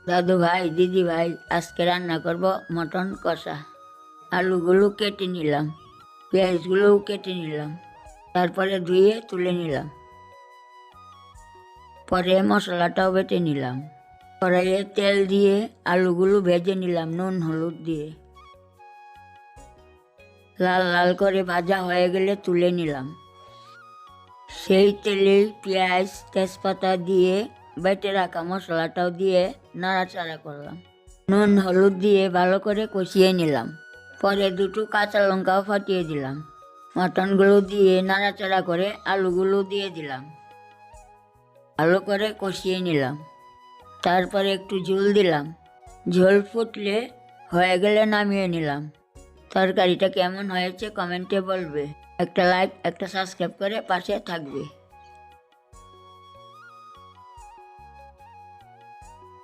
দাদু ভাই, দিদি ভাই, আজকে রান্না করব মটন কষা। আলুগুলো কেটে নিলাম, পেঁয়াজগুলোও কেটে নিলাম, তারপরে ধুয়ে তুলে নিলাম। পরে মশলাটাও বেটে নিলাম। কড়াইয়ে তেল দিয়ে আলুগুলো ভেজে নিলাম নুন হলুদ দিয়ে। লাল লাল করে ভাজা হয়ে গেলে তুলে নিলাম। সেই তেলে পেঁয়াজ তেজপাতা দিয়ে বেটে রাখা মশলাটাও দিয়ে নাড়াচাড়া করলাম। নুন হলুদ দিয়ে ভালো করে কষিয়ে নিলাম। পরে দুটো কাঁচা লঙ্কাও ফাটিয়ে দিলাম। মটনগুলো দিয়ে নাড়াচাড়া করে আলুগুলো দিয়ে দিলাম। ভালো করে কষিয়ে নিলাম। তারপরে একটু ঝোল দিলাম। ঝোল ফুটলে হয়ে গেলে নামিয়ে নিলাম। তরকারিটা কেমন হয়েছে কমেন্টে বলবে। একটা লাইক একটা সাবস্ক্রাইব করে পাশে থাকবে।